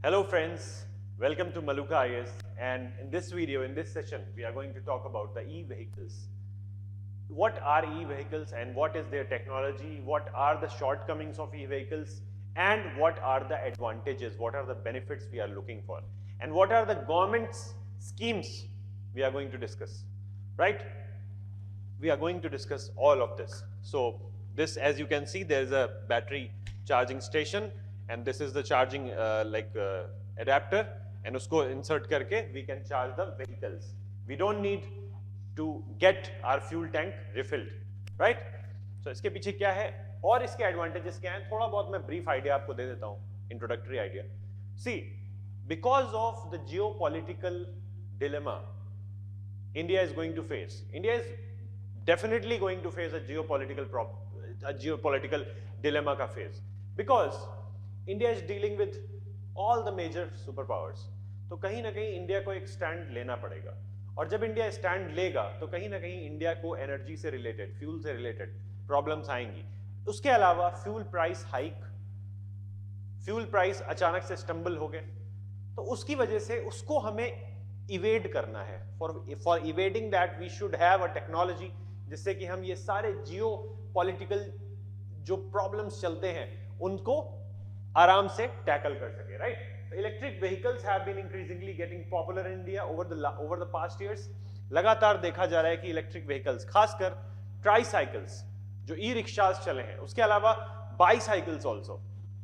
Hello friends, welcome to Maluka IS, and in this video, in this session, we are going to talk about the e-vehicles. What are e-vehicles and what is their technology, what are the shortcomings of e-vehicles, and what are the advantages, what are the benefits we are looking for, and what are the government's schemes we are going to discuss, right? We are going to discuss all of this. So this, as you can see, there is a battery charging station, and this is the charging adapter, and usko insert karke we can charge the vehicles. We don't need to get our fuel tank refilled, right? So इसके पीछे क्या है और इसके advantages क्या हैं, थोड़ा बहुत मैं ब्रीफ आइडिया आपको दे देता हूं, introductory idea. See, because of the geopolitical dilemma India is going to face, India is definitely going to face a geopolitical dilemma ka phase, because India is dealing with all the major superpowers. तो कहीं ना कहीं India को एक stand लेना पड़ेगा, और जब इंडिया स्टैंड लेगा तो कहीं ना कहीं इंडिया को एनर्जी से रिलेटेड, फ्यूल से रिलेटेड प्रॉब्लम्स आएंगी. उसके अलावा fuel price hike, fuel price अचानक से स्टम्बल हो गए, तो उसकी वजह से उसको हमें इवेड करना है. For evading that we should have a technology जिससे कि हम ये सारे जियो पॉलिटिकल जो प्रॉब्लम्स चलते हैं उनको आराम से टैकल कर सके, right? Electric vehicles have been increasingly getting popular in India over the past years. लगातार देखा जा रहा है कि इलेक्ट्रिक व्हीकल्स, खासकर ट्राईसाइकिल्स जो ई रिक्शास चले हैं, उसके अलावा बाईसाइकिल्स ऑल्सो,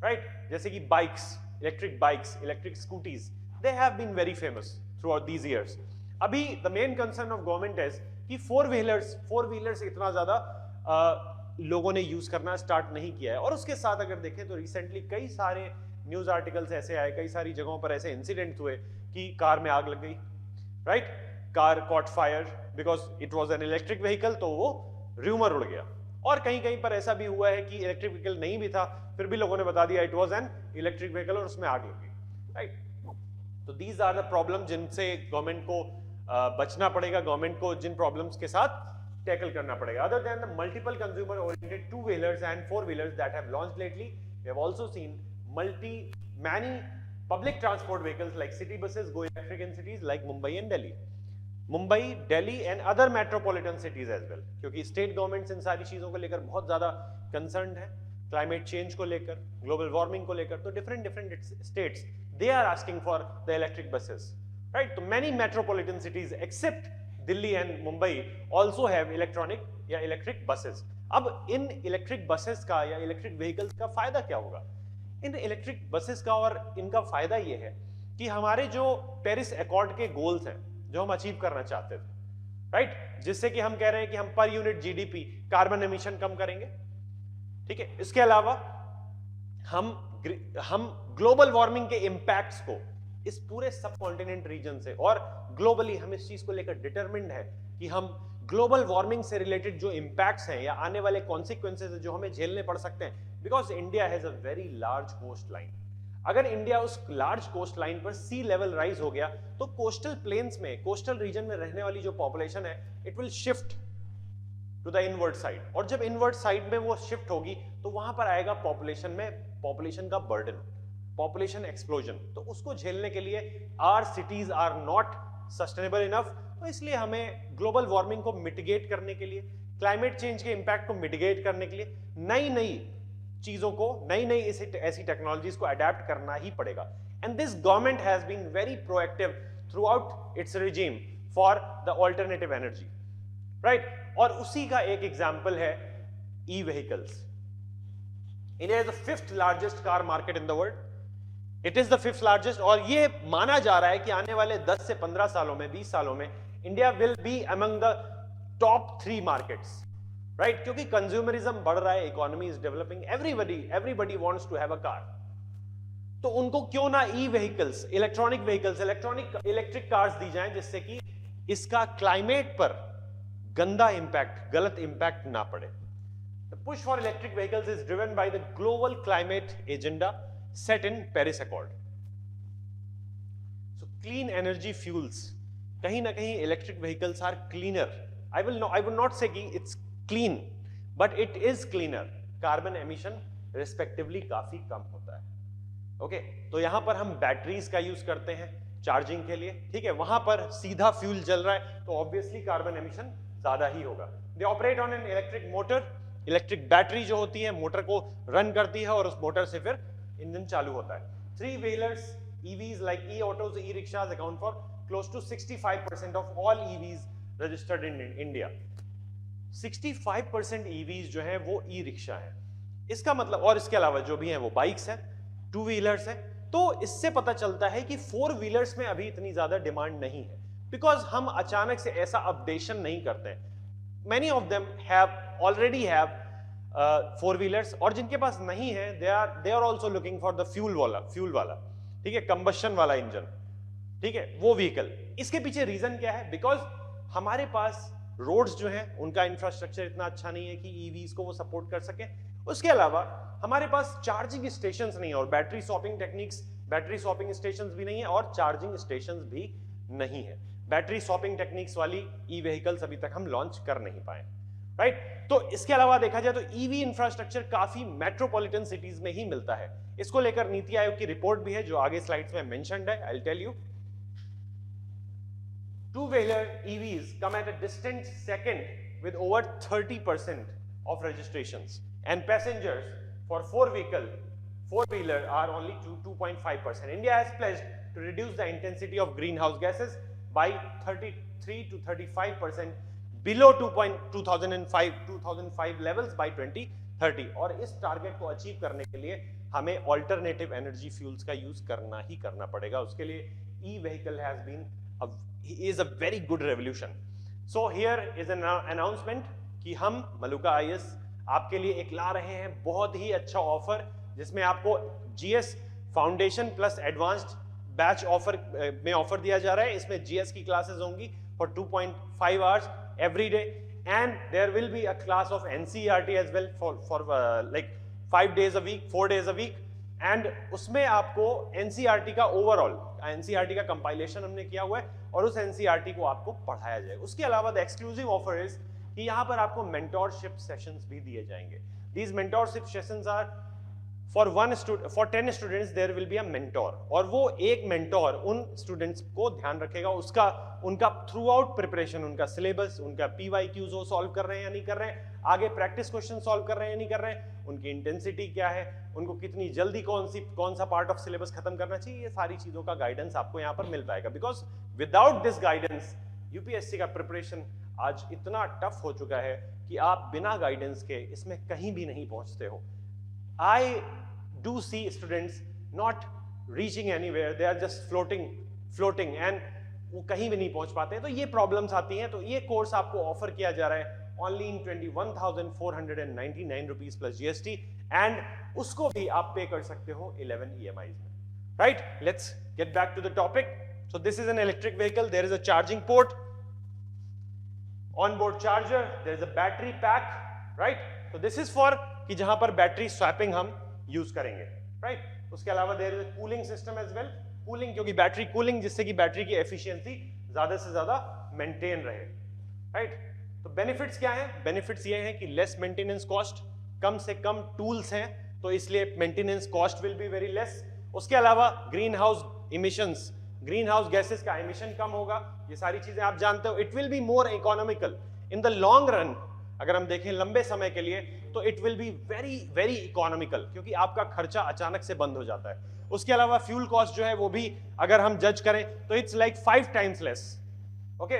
राइट? जैसे कि bikes, electric bikes, electric scooties, they have been very famous throughout these years. अभी the main concern of government is कि फोर व्हीलर्स इतना ज्यादा लोगों ने यूज करना स्टार्ट नहीं किया है. और उसके साथ अगर देखें तो रिसेंटली कई सारे न्यूज आर्टिकल्स ऐसे आए, कई सारी जगहों पर ऐसे इंसिडेंट हुए कि कार में आग लग गई, right? Car cot fire because it was an electric vehicle, तो वो र्यूमर उड़ गया. और कहीं कहीं पर ऐसा भी हुआ है कि इलेक्ट्रिक व्हीकल नहीं भी था, फिर भी लोगों ने बता दिया it was an electric vehicle और उसमें आग लग गई, राइट? तो दीज आर द प्रॉब्लम जिनसे गवर्नमेंट को बचना पड़ेगा, गवर्नमेंट को जिन प्रॉब्लम्स के साथ टैकल करना पड़ेगा. Other than the multiple consumer-oriented two-wheelers and four-wheelers that have launched lately, we have also seen many public transport vehicles like city buses go electric in cities like Mumbai and Delhi. Mumbai, Delhi and other metropolitan cities as well. क्योंकि state governments इन सारी चीजों को लेकर बहुत ज्यादा concerned है, climate change को लेकर, global warming को लेकर, तो different states they are asking for the electric buses, right? तो many metropolitan cities except Delhi and Mumbai also have electronic या इलेक्ट्रिक बसेस. अब इन इलेक्ट्रिक बसेस का या इलेक्ट्रिक व्हीकल्स का फायदा क्या होगा? इन इलेक्ट्रिक बसेस का और इनका फायदा ये है कि हमारे जो पेरिस अकॉर्ड के गोल्स हैं जो हम अचीव करना चाहते थे, राइट? जिससे कि हम कह रहे हैं कि हम पर यूनिट जीडीपी कार्बन एमिशन कम करेंगे, ठीक है? इसके अलावा हम ग्लोबल वार्मिंग के इंपैक्ट्स को इस पूरे सब कॉन्टिनेंट रीजन से, और ग्लोबली हम इस चीज को लेकर डिटरमिन्ड है कि हम ग्लोबल वार्मिंग से रिलेटेड जो इंपैक्ट्स हैं या आने वाले कॉन्सिक्वेंसेस जो हमें झेलने पड़ सकते हैं, because India has a very large coast line. अगर इंडिया उस लार्ज कोस्ट लाइन पर सी लेवल राइज हो गया तो कोस्टल प्लेन्स में, कोस्टल रीजन में रहने वाली जो पॉपुलेशन है, it will shift to the inward side. और जब इनवर्ड साइड में वो शिफ्ट होगी तो वहां पर आएगा पॉपुलेशन का बर्डन, पॉपुलेशन एक्सप्लोजन. तो उसको झेलने के लिए our cities are not sustainable enough. तो इसलिए हमें ग्लोबल वार्मिंग को मिटिगेट करने के लिए, क्लाइमेट चेंज के इंपैक्ट को मिटिगेट करने के लिए नई चीजों को, नई ऐसी टेक्नोलॉजीज को अडेप्ट करना ही पड़ेगा. And this government has been very proactive throughout its regime for the alternative energy, right? और उसी का एक एग्जाम्पल है e vehicles. India is the 5th largest car market in the world. It is the 5th largest, और ये माना जा रहा है कि आने वाले 10 से 15 सालों में, 20 सालों में India will be among the top 3 markets, right? क्योंकि कंज्यूमरिज्म बढ़ रहा है, economy is developing, everybody wants to have a car. तो उनको क्यों ना e vehicles, electronic vehicles, electric cars दी जाएं जिससे कि इसका क्लाइमेट पर गंदा इंपैक्ट, गलत इंपैक्ट ना पड़े. The push for electric vehicles is driven by the global climate agenda set in Paris Accord. So clean energy fuels, कहीं ना कहीं electric vehicles are cleaner. I will not say कि it's clean, but it is cleaner. Carbon emission respectively काफी कम होता है. Okay तो यहां पर हम बैटरीज का यूज करते हैं चार्जिंग के लिए, ठीक है, वहां पर सीधा फ्यूल जल रहा है तो ऑब्वियसली कार्बन एमिशन ज्यादा ही होगा। They operate on an electric motor, electric battery जो होती है मोटर को रन करती है और उस मोटर से फिर इंजन चालू होता है। Three wheelers EVs like e-autos, e-rickshaws account for close to 65% of all EVs registered in India. 65% EVs जो है वो ई रिक्शा है, इसका मतलब, और इसके अलावा जो भी है वो बाइक्स है, टू व्हीलर्स है। तो इससे पता चलता है कि फोर व्हीलर्स में अभी इतनी ज्यादा डिमांड नहीं है, बिकॉज हम अचानक से ऐसा अपडेशन नहीं करते हैं। Many of them have already have four wheelers, और जिनके पास नहीं है they are also looking for the fuel वाला, ठीक है, कंबशन वाला इंजन, ठीक है, वो व्हीकल। इसके पीछे रीजन क्या है? बिकॉज हमारे पास रोड्स जो हैं उनका इंफ्रास्ट्रक्चर इतना अच्छा नहीं है कि ईवीज को वो सपोर्ट कर सके। उसके अलावा हमारे पास चार्जिंग स्टेशंस नहीं है, और battery swapping techniques, battery swapping stations भी नहीं है और चार्जिंग स्टेशंस भी नहीं है। बैटरी स्वैपिंग टेक्निक्स वाली ई व्हीकल्स अभी तक हम लॉन्च कर नहीं पाए, राइट। तो इसके अलावा देखा जाए तो ईवी इंफ्रास्ट्रक्चर काफी मेट्रोपॉलिटन सिटीज में ही मिलता है। इसको लेकर नीति आयोग की रिपोर्ट भी है जो आगे स्लाइड्स में मेंशन्ड है, I will tell you. Two-wheeler EVs come at a distant second with over 30% of registrations, and passengers for four-wheeler are only 2.5%. India has pledged to reduce the intensity of greenhouse gases by 33 to 35% below 2005 levels by 2030. और इस target को achieve करने के लिए हमें alternative energy fuels का use करना ही करना पड़ेगा। उसके लिए e vehicle has been is a very good revolution. So here is an announcement कि हम मलुका IAS आपके लिए एक ला रहे हैं बहुत ही अच्छा ऑफर, जिसमें आपको GS foundation plus advanced batch offer में ऑफर दिया जा रहा है। इसमें GS की क्लासेस होंगी for 2.5 hours every day, and there will be a class of NCERT as well for like 5 days a week, 4 days a week, and उसमें आपको NCERT का ओवरऑल, NCERT का कंपाइलेशन हमने किया हुआ है और उस NCERT को आपको पढ़ाया जाएगा। उसके अलावा द एक्सक्लूसिव ऑफर इज कि यहाँ पर आपको मेंटोरशिप सेशंस भी दिए जाएंगे। These mentorship sessions are for 10 students there will be a mentor, और वो एक मेंटोर उन स्टूडेंट्स को ध्यान रखेगा, उनका थ्रू आउट प्रिपरेशन, उनका सिलेबस, उनका PYQs वो सॉल्व कर रहे हैं या नहीं कर रहे हैं, आगे प्रैक्टिस क्वेश्चन सॉल्व कर रहे हैं या नहीं कर रहे हैं, उनकी इंटेंसिटी क्या है, उनको कितनी जल्दी कौन सा पार्ट ऑफ सिलेबस खत्म करना चाहिए, ये सारी चीजों का गाइडेंस आपको यहाँ पर मिल पाएगा। Because without this guidance UPSC का प्रिपरेशन आज इतना टफ हो चुका है कि आप बिना गाइडेंस के इसमें कहीं भी नहीं पहुंचते हो। I do see students not reaching anywhere, they are just floating and वो कहीं भी नहीं पहुंच पाते हैं। तो ये प्रॉब्लम्स आती हैं। तो ये कोर्स आपको ऑफर किया जा रहा है only in 21,499 rupees plus GST, and उसको भी आप पे कर सकते हो 11 EMIs में, right? Let's get back to the topic. So this is an electric vehicle, there is a charging port, onboard charger, there is a battery pack, right? So this is for कि जहां पर battery swapping हम use करेंगे, right. उसके अलावा there is a cooling system as well, cooling, क्योंकि battery cooling, जिससे कि बैटरी की एफिशिएंसी ज्यादा से ज्यादा मेंटेन रहे, राइट। तो बेनिफिट्स क्या हैं? बेनिफिट्स ये हैं कि लेस मेंटेनेंस कॉस्ट, कम से कम टूल्स हैं तो इसलिए maintenance cost will be very less. उसके अलावा green house emissions, green house gases का इमिशन कम होगा, ये सारी चीजें आप जानते हो। It will be more economical in the long run, अगर हम देखें लंबे समय के लिए तो it will be very very economical, क्योंकि आपका खर्चा अचानक से बंद हो जाता है। उसके अलावा फ्यूल कॉस्ट जो है वो भी अगर हम जज करें तो it's like 5 times less, okay.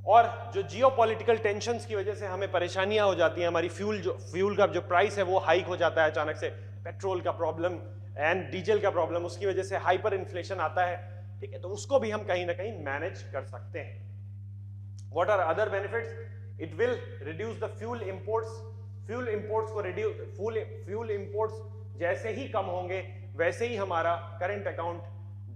और जो जियोपॉलिटिकल टेंशंस की वजह से हमें परेशानियां हो जाती हैं, हमारी फ्यूल का जो प्राइस है वो हाइक हो जाता है अचानक से, पेट्रोल का प्रॉब्लम एंड डीजल का प्रॉब्लम, उसकी वजह से हाइपर इन्फ्लेशन आता है, ठीक है। तो उसको भी हम कहीं ना कहीं मैनेज कर सकते हैं। What are other benefits? It will reduce the fuel imports को reduce, fuel imports जैसे ही कम होंगे वैसे ही हमारा करंट अकाउंट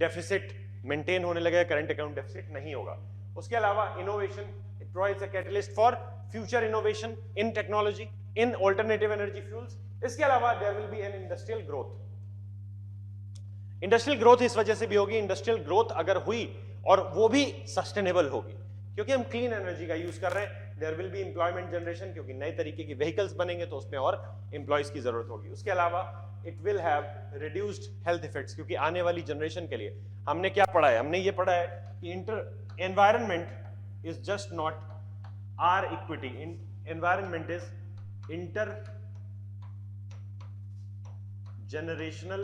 डेफिसिट मेंटेन होने लगेगा, करंट अकाउंट डेफिसिट नहीं होगा। उसके अलावा innovation, it provides a catalyst for future innovation in technology, in alternative energy fuels. इसके अलावा there will be an industrial growth. Industrial growth इस वजह से भी होगी, इंडस्ट्रियल ग्रोथ अगर हुई और वो भी सस्टेनेबल होगी, क्योंकि हम क्लीन एनर्जी का यूज कर रहे हैं। There will be employment generation, क्योंकि नए तरीके की व्हीकल्स बनेंगे तो उसमें और एम्प्लॉयज की जरूरत होगी। उसके अलावा it will have reduced health effects, क्योंकि आने वाली जनरेशन के लिए हमने क्या पढ़ा है, हमने ये पढ़ा है कि environment is just not our equity, environment is inter generational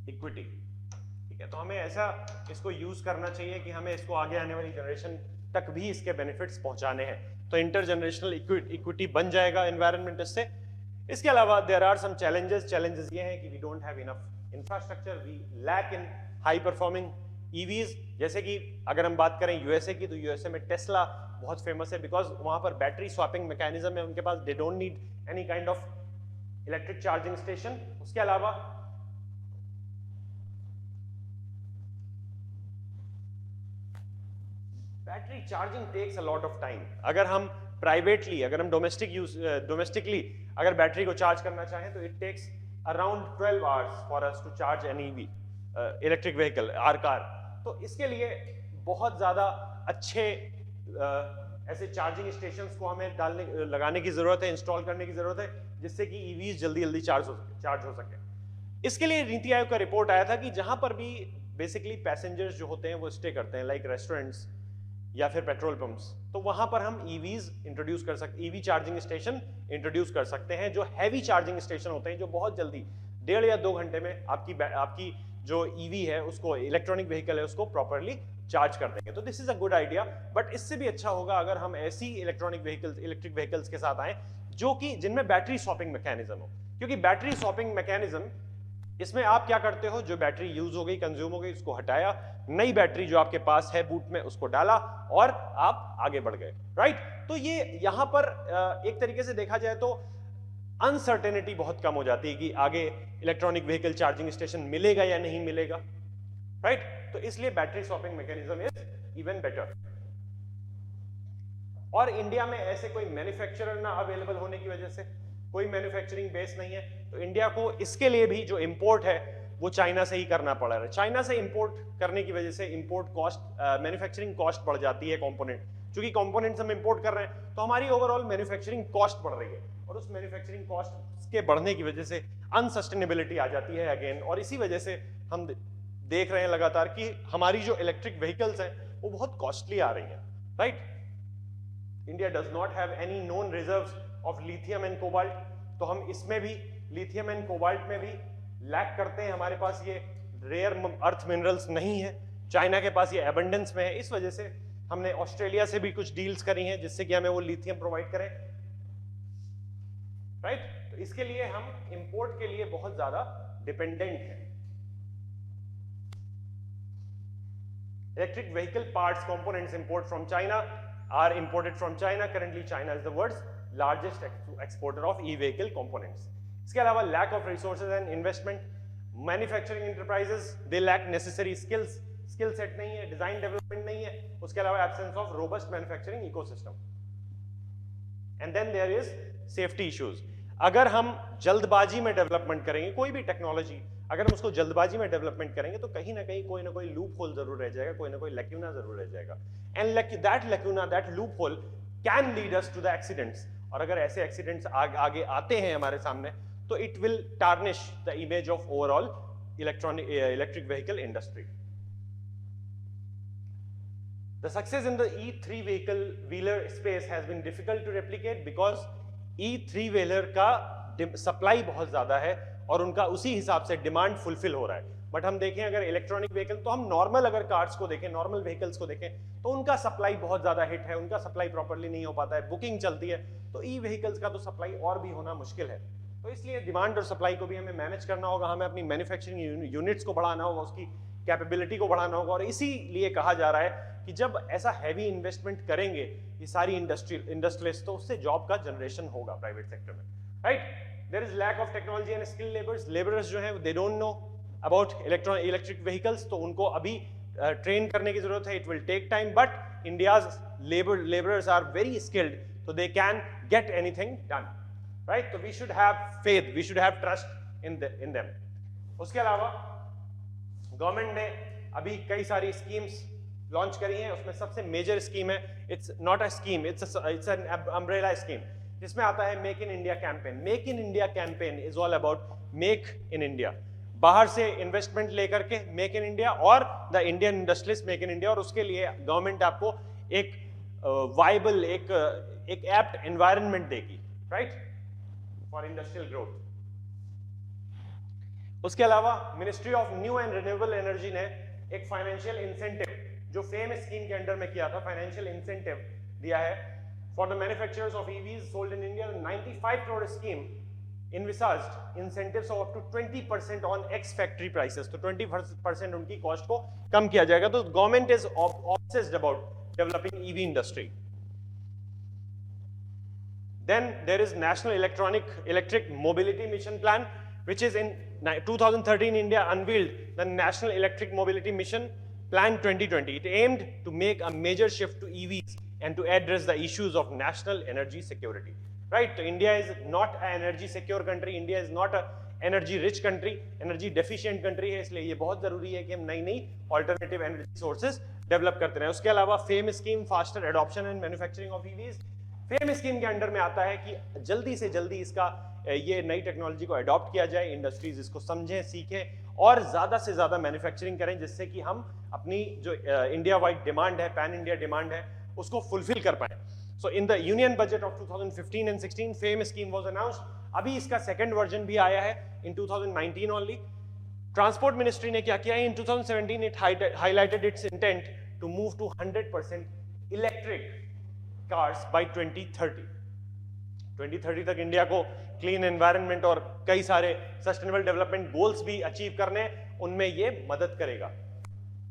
equity. ठीक है, तो हमें ऐसा इसको यूज करना चाहिए कि हमें इसको आगे आने वाली जनरेशन तक भी इसके बेनिफिट्स पहुंचाने हैं, तो इंटर जनरेशनल इक्विटी बन जाएगा एनवायरनमेंट इससे। इसके अलावा देयर आर सम चैलेंजेस ये हैं कि we don't have enough infrastructure, we lack in high performing EVs. जैसे कि अगर हम बात करें यूएसए की, तो यूएसए में टेस्ला बहुत फेमस है बिकॉज वहां पर बैटरी स्वैपिंग मैकेनिज्म है उनके पास, they don't need any kind of electric charging station. उसके अलावा battery charging takes a lot of time. अगर हम प्राइवेटली, अगर हम डोमेस्टिकली अगर बैटरी को चार्ज करना चाहें तो it takes around 12 hours for us to charge an EV electric vehicle, or car. तो इसके लिए बहुत ज्यादा अच्छे ऐसे चार्जिंग स्टेशंस को हमें लगाने की जरूरत है, इंस्टॉल करने की जरूरत है, जिससे कि ईवीज जल्दी जल्दी चार्ज हो सके। इसके लिए नीति आयोग का रिपोर्ट आया था कि जहां पर भी बेसिकली पैसेंजर्स जो होते हैं वो स्टे करते हैं, लाइक रेस्टोरेंट्स या फिर पेट्रोल पंप्स, तो वहां पर हम ईवीज इंट्रोड्यूस कर सकते, ईवी चार्जिंग स्टेशन इंट्रोड्यूस कर सकते हैं, जो हैवी चार्जिंग स्टेशन होते हैं, जो बहुत जल्दी 1.5 या 2 घंटे में आपकी जो ईवी है उसको, इलेक्ट्रॉनिक व्हीकल है उसको प्रॉपरली चार्ज कर देंगे। तो this is a good idea, but इससे भी अच्छा होगा अगर हम ऐसी इलेक्ट्रिक व्हीकल्स के साथ आए जो कि जिनमें बैटरी स्वैपिंग मैकेनिज्म हो, क्योंकि बैटरी स्वैपिंग मैकेनिज्म, इसमें आप क्या करते हो, जो बैटरी यूज हो गई, कंज्यूम हो गई, उसको हटाया, नई बैटरी जो आपके पास है बूट में उसको डाला और आप आगे बढ़ गए, राइट। तो ये यहां पर एक तरीके से देखा जाए तो अनसर्टेनिटी बहुत कम हो जाती है कि आगे इलेक्ट्रॉनिक व्हीकल चार्जिंग स्टेशन मिलेगा या नहीं मिलेगा, राइट। तो इसलिए battery swapping mechanism is even better. और इंडिया में ऐसे कोई मैन्युफैक्चरर ना अवेलेबल होने की वजह से, कोई मैन्युफैक्चरिंग बेस नहीं है, तो इंडिया को इसके लिए भी जो इंपोर्ट है वो चाइना से ही करना पड़ रहा है। चाइना से इंपोर्ट करने की वजह से इंपोर्ट कॉस्ट, मैन्युफैक्चरिंग कॉस्ट बढ़ जाती है कंपोनेंट, क्योंकि कंपोनेंट्स हम इंपोर्ट कर रहे हैं तो हमारी ओवरऑल मैन्युफैक्चरिंग कॉस्ट बढ़ रही है, और उस मैन्युफैक्चरिंग कॉस्ट के बढ़ने की वजह से अनसस्टेनेबिलिटी आ जाती है अगेन, और इसी वजह से हम देख रहे हैं लगातार कि हमारी जो इलेक्ट्रिक व्हीकल्स हैं वो बहुत कॉस्टली आ रही हैं, right. India does not have any known reserves of lithium and cobalt, तो हम इसमें भी लिथियम एंड कोबाल्ट में भी लैक करते हैं, हमारे पास ये रेयर अर्थ मिनरल्स नहीं है, चाइना के पास ये एबंडेंस में है। इस वजह से हमने ऑस्ट्रेलिया से भी कुछ डील्स करी हैं जिससे कि हमें वो लिथियम प्रोवाइड करें, राइट। तो इसके लिए हम इंपोर्ट के लिए बहुत ज्यादा डिपेंडेंट हैं। Electric vehicle parts components import from China are imported from China. Currently, China is the world's largest exporter of e-vehicle components. इसके अलावा lack of resources and investment, manufacturing enterprises they lack necessary skills, skill set नहीं है, design development नहीं है, उसके अलावा absence of robust manufacturing ecosystem. And then there is safety issues. अगर हम जल्दबाजी में डेवलपमेंट करेंगे कोई भी टेक्नोलॉजी, अगर हम उसको जल्दबाजी में डेवलपमेंट करेंगे तो कहीं ना कहीं कोई ना कोई लूप होल जरूर रह जाएगा, कोई ना कोई लैक्यूना जरूर रह जाएगा, and that lacuna, that loophole can lead us to the accidents. और अगर ऐसे एक्सीडेंट्स आगे आते हैं हमारे सामने तो it will tarnish the image of overall electric vehicle industry. The success in the E3 wheeler space has been difficult to replicate because E3 wheeler का सप्लाई बहुत ज्यादा है और उनका उसी हिसाब से डिमांड फुलफिल हो रहा है। बट हम देखें अगर इलेक्ट्रॉनिक व्हीकल, तो हम नॉर्मल अगर कार्स को देखें, नॉर्मल व्हीकल्स को देखें, तो उनका सप्लाई बहुत ज्यादा हिट है, उनका सप्लाई प्रॉपर्ली नहीं हो पाता है, बुकिंग चलती है। तो ई व्हीकल्स का तो सप्लाई और भी होना मुश्किल है। तो इसलिए डिमांड और सप्लाई को भी हमें मैनेज करना होगा, हमें अपनी मैन्युफैक्चरिंग यूनिट्स को बढ़ाना होगा, उसकी कैपेबिलिटी को बढ़ाना होगा। और इसीलिए कहा जा रहा है कि जब ऐसा हैवी इन्वेस्टमेंट करेंगे ये सारी इंडस्ट्रियलिस्ट, तो उससे जॉब का जनरेशन होगा प्राइवेट सेक्टर में, right. There is lack of technology and skill labourers जो हैं they don't know about electric vehicles, तो उनको अभी ट्रेन करने की जरूरत है। It will take time, but India's labourers are very skilled, so they can get anything done, right? So we should have faith, we should have trust in them. उसके अलावा government ने अभी कई सारी स्कीम्स लॉन्च करी हैं, उसमें सबसे मेजर स्कीम है, it's not a scheme, it's an umbrella scheme, जिसमें आता है make in India campaign. Make in India campaign is all about make in India, बाहर से इन्वेस्टमेंट लेकर के मेक इन इंडिया और the Indian industries make in India, और उसके लिए गवर्नमेंट आपको एक वाइबल एक एप्ट एनवायरनमेंट देगी, राइट, फॉर इंडस्ट्रियल ग्रोथ। उसके अलावा ministry of new and renewable energy ने एक फाइनेंशियल इंसेंटिव जो फेम स्कीम के अंडर में किया था, फाइनेंशियल इंसेंटिव दिया है for the manufacturers of EVs sold in India. 95 crore scheme envisaged incentives of up to 20% on ex factory prices, तो 20% उनकी कॉस्ट को कम किया जाएगा। तो government is obsessed about developing EV industry. Then there is National Electric Mobility Mission Plan, which is in 2013 India unveiled the National Electric Mobility Mission Plan 2020. It aimed to make a major shift to EVs and to address the issues of national energy security. Right? So India is not an energy secure country. India is not a energy rich country. Energy deficient country है, इसलिए ये बहुत जरूरी है कि हम नई नई alternative energy sources develop करते रहें। उसके अलावा fame scheme faster adoption and manufacturing of EVs, fame scheme के अंडर में आता है कि जल्दी से जल्दी इसका ये नई टेक्नोलॉजी को अडॉप्ट किया जाए, इंडस्ट्रीज इसको समझें, सीखें और ज्यादा से ज्यादा मैन्युफैक्चरिंग करें, जिससे कि हम अपनी जो इंडिया वाइड डिमांड है, पैन इंडिया डिमांड है, उसको फुलफिल कर पाए। So in the Union Budget of 2015 and 16, FAME scheme was announced. अभी इसका सेकंड वर्जन भी आया है in 2019 only. ट्रांसपोर्ट मिनिस्ट्री ने क्या किया है? In 2017 it highlighted its intent to move to 100% electric cars by 2030. 2030 तक इंडिया को क्लीन एनवायरनमेंट और कई सारे सस्टेनेबल डेवलपमेंट गोल्स भी अचीव करने, उनमें ये मदद करेगा,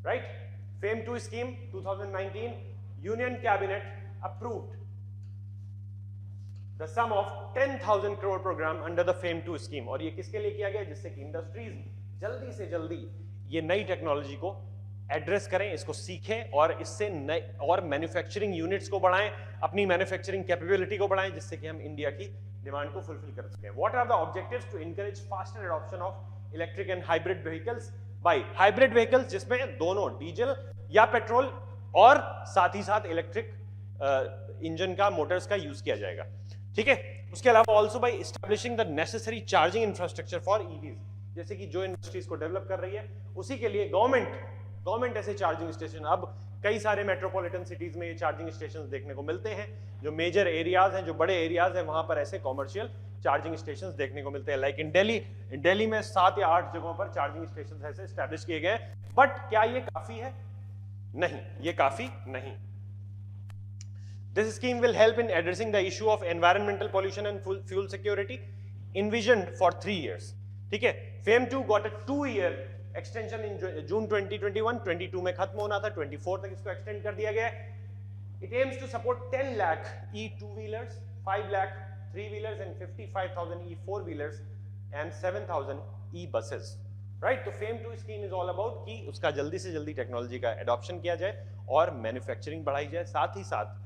right? FAME 2 scheme 2019, union cabinet approved the sum of 10,000 crore program under the FAME 2 scheme, और ये किसके लिए किया गया? जिससे कि इंडस्ट्रीज जल्दी से जल्दी ये नई टेक्नोलॉजी को एड्रेस करें, इसको सीखें और इससे नए और मैन्युफैक्चरिंग यूनिट्स को बढ़ाएं, अपनी मैन्युफैक्चरिंग कैपेबिलिटी को बढ़ाएं, जिससे कि हम इंडिया की डिमांड को फुलफिल कर सकें। What are the objectives to encourage faster adoption of electric and hybrid vehicles by hybrid vehicles, जिसमें दोनों डीजल या पेट्रोल और साथ ही साथ इलेक्ट्रिक इंजन का, मोटर्स का यूज किया जाएगा, ठीक है? उसके अलावा also by establishing the necessary charging infrastructure for EVs, जैसे कि जो इंडस्ट्रीज को डेवलप कर रही है उसी के लिए गवर्नमेंट ऐसे चार्जिंग स्टेशन, अब कई सारे मेट्रोपॉलिटन सिटीज में ये चार्जिंग स्टेशन देखने को मिलते हैं, जो मेजर एरियाज हैं, जो बड़े एरियाज हैं, वहां पर ऐसे कॉमर्शियल चार्जिंग स्टेशन देखने को मिलते हैं। लाइक इन दिल्ली में 7 या 8 जगहों पर चार्जिंग स्टेशन ऐसे एस्टैब्लिश किए गए। बट क्या ये काफी है? नहीं, ये काफी नहीं। This scheme will help in addressing the issue of environmental pollution and fuel security, envisioned for 3 years. ठीक है? FAME 2 got a 2-year extension in June 2021. 22 में खत्म होना था, 24 तक इसको extend कर दिया गया है। It aims to support 10 lakh E2-wheelers, 5 lakh 3-wheelers and 55,000 E4-wheelers and 7,000 E-buses. Right? तो FAME 2 scheme is all about कि उसका जल्दी से जल्दी टेक्नोलॉजी का adoption किया जाए और मैन्युफैक्चरिंग बढ़ाई जाए, साथ ही साथ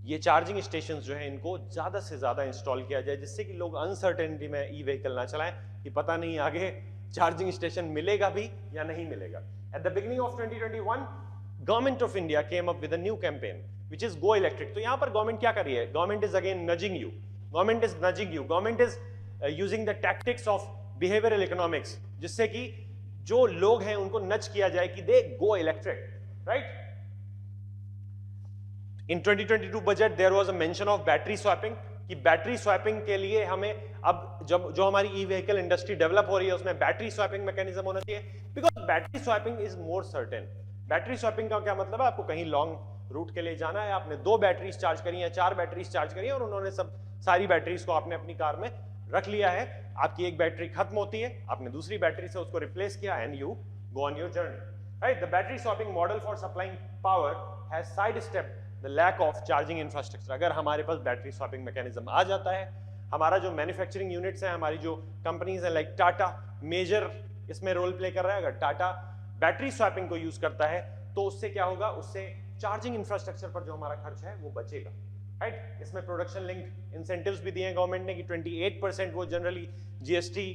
ये चार्जिंग स्टेशंस जो है इनको ज्यादा से ज्यादा इंस्टॉल किया जाए, जिससे कि लोग अनसर्टेनिटी में ई व्हीकल ना चलाएं कि पता नहीं आगे चार्जिंग स्टेशन मिलेगा भी या नहीं मिलेगा। At the beginning of 2021 government of India came up with a new campaign which is go electric. तो यहाँ पर गवर्नमेंट क्या कर रही है? Government is again nudging you, government is using the tactics of behavioural economics, जिससे कि जो लोग हैं उनको नच किया जाए कि they go electric, right? In 2022 budget there was a mention of battery swapping, कि बैटरी स्वैपिंग के लिए हमें अब जब जो हमारी ई व्हीकल इंडस्ट्री डेवलप हो रही है उसमें बैटरी स्वैपिंग मैकेनिज्म होना चाहिए, because battery swapping is more certain. Battery swapping का क्या मतलब है? आपको कहीं लॉन्ग रूट के लिए जाना है, आपने 2 बैटरीज चार्ज करी है, 4 बैटरीज चार्ज करी है और उन्होंने सारी बैटरीज को आपने अपनी कार में रख लिया है, आपकी एक बैटरी खत्म होती है, आपने दूसरी बैटरी से उसको रिप्लेस किया and you go on your journey, right? The battery swapping model for supplying power has side step the lack of charging infrastructure। अगर हमारे पास बैटरी स्वैपिंग मैकेनिज्म आ जाता है, हमारा जो मैन्युफैक्चरिंग यूनिट्स हैं, हमारी जो कंपनीज हैं लाइक टाटा मेजर इसमें रोल प्ले कर रहा है, अगर टाटा बैटरी स्वैपिंग को यूज करता है तो उससे क्या होगा? उससे चार्जिंग इंफ्रास्ट्रक्चर पर जो हमारा खर्च है वो बचेगा, राइट? इसमें प्रोडक्शन लिंक्ड इंसेंटिव्स भी दिए हैं गवर्नमेंट ने कि 28% वो जनरली जीएसटी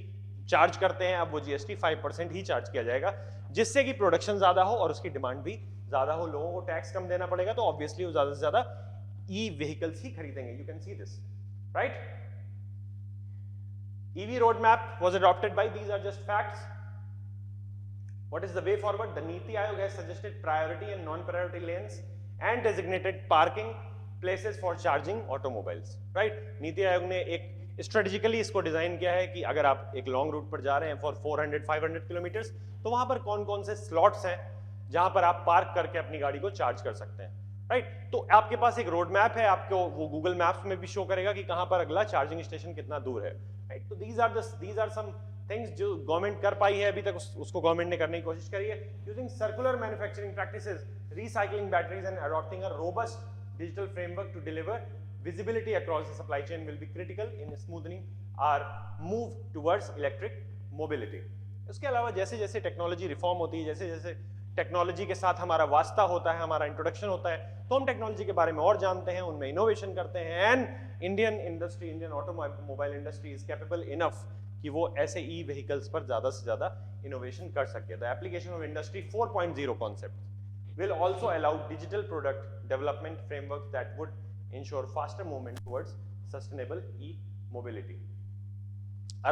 चार्ज करते हैं, अब वो जीएसटी 5% ही चार्ज किया जाएगा, जिससे कि प्रोडक्शन ज्यादा हो और उसकी डिमांड भी ज्यादा हो, लोगों को टैक्स कम देना पड़ेगा, तो ऑब्वियसली वो ज्यादा से ज्यादा ई व्हीकल्स ही खरीदेंगे. You can see this, right? EV roadmap was adopted by, these are just facts. What is the way forward? The Niti Aayog has suggested priority and non-priority lanes and designated parking places for charging automobiles, right? NITI Aayog ने एक strategically इसको design किया है कि अगर आप एक long route पर जा रहे हैं फॉर 400-500 किलोमीटर्स, तो वहां पर कौन कौन से स्लॉट्स हैं जहां पर आप पार्क करके अपनी गाड़ी को चार्ज कर सकते हैं, राइट? तो आपके पास एक रोड मैप है, आपको वो गूगल मैप्स में भी शो करेगा कि कहां पर अगला चार्जिंग स्टेशन कितना दूर है, राइट? तो दीज आर सम थिंग्स जो गवर्नमेंट कर पाई है अभी तक, उसको गवर्नमेंट ने करने की कोशिश करी है. Using circular manufacturing practices, recycling batteries and adopting a robust digital framework to deliver visibility across the supply chain will be critical in smoothing our move towards electric mobility. इसके अलावा जैसे जैसे टेक्नोलॉजी रिफॉर्म होती है, जैसे जैसे technology के साथ हमारा वास्ता होता है, हमारा इंट्रोडक्शन होता है, तो हम टेक्नोलॉजी के बारे में और जानते हैं, उनमें इनोवेशन करते हैं. And Indian automobile industry is capable enough कि वो ऐसे ई व्हीकल्स पर ज्यादा से ज्यादा इनोवेशन कर सके. The application of industry 4.0 concept will also allow digital product development frameworks that would ensure faster movement towards sustainable e-mobility.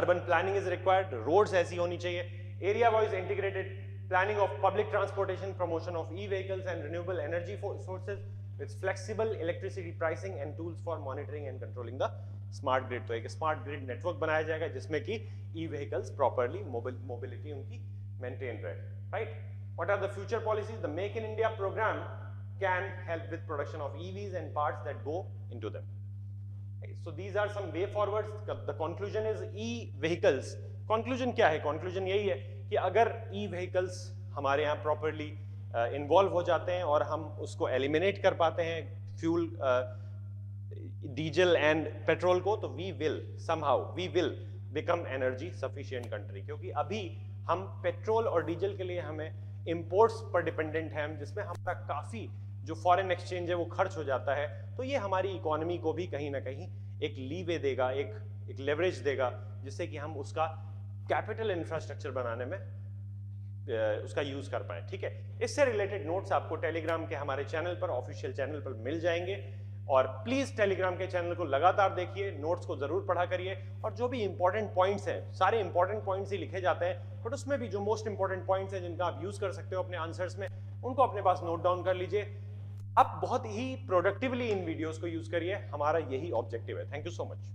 Urban planning is required, roads ऐसी होनी चाहिए, area wise integrated planning of public transportation, promotion of e-vehicles and renewable energy sources with flexible electricity pricing and tools for monitoring and controlling the smart grid. तो एक smart grid network बनाया जाएगा जिसमें कि e-vehicles properly mobility उनकी maintain रहे, right? What are the future policies? The Make in India program can help with production of EVs and parts that go into them. Okay, so these are some way forwards. The conclusion is e-vehicles. Conclusion क्या है? Conclusion यही है कि अगर e-vehicles हमारे यहाँ properly involve हो जाते हैं और हम उसको eliminate कर पाते हैं fuel, डीजल एंड पेट्रोल को, तो we will become energy sufficient country. क्योंकि अभी हम पेट्रोल और डीजल के लिए हमें इंपोर्ट्स पर डिपेंडेंट है, जिसमें हमारा काफी जो फॉरेन एक्सचेंज है वो खर्च हो जाता है. तो ये हमारी इकोनॉमी को भी कहीं ना कहीं एक लीवे देगा, एक लेवरेज देगा, जिससे कि हम उसका कैपिटल इंफ्रास्ट्रक्चर बनाने में उसका यूज कर पाए. ठीक है, इससे रिलेटेड नोट्स आपको टेलीग्राम के हमारे चैनल पर, ऑफिशियल चैनल पर मिल जाएंगे. और प्लीज टेलीग्राम के चैनल को लगातार देखिए, नोट्स को जरूर पढ़ा करिए. और जो भी इंपॉर्टेंट पॉइंट्स हैं, सारे इंपॉर्टेंट पॉइंट्स ही लिखे जाते हैं, बट उसमें भी जो मोस्ट इंपॉर्टेंट पॉइंट्स हैं जिनका आप यूज कर सकते हो अपने आंसर्स में, उनको अपने पास नोट डाउन कर लीजिए. आप बहुत ही प्रोडक्टिवली इन वीडियोस को यूज करिए, हमारा यही ऑब्जेक्टिव है. Thank you so much.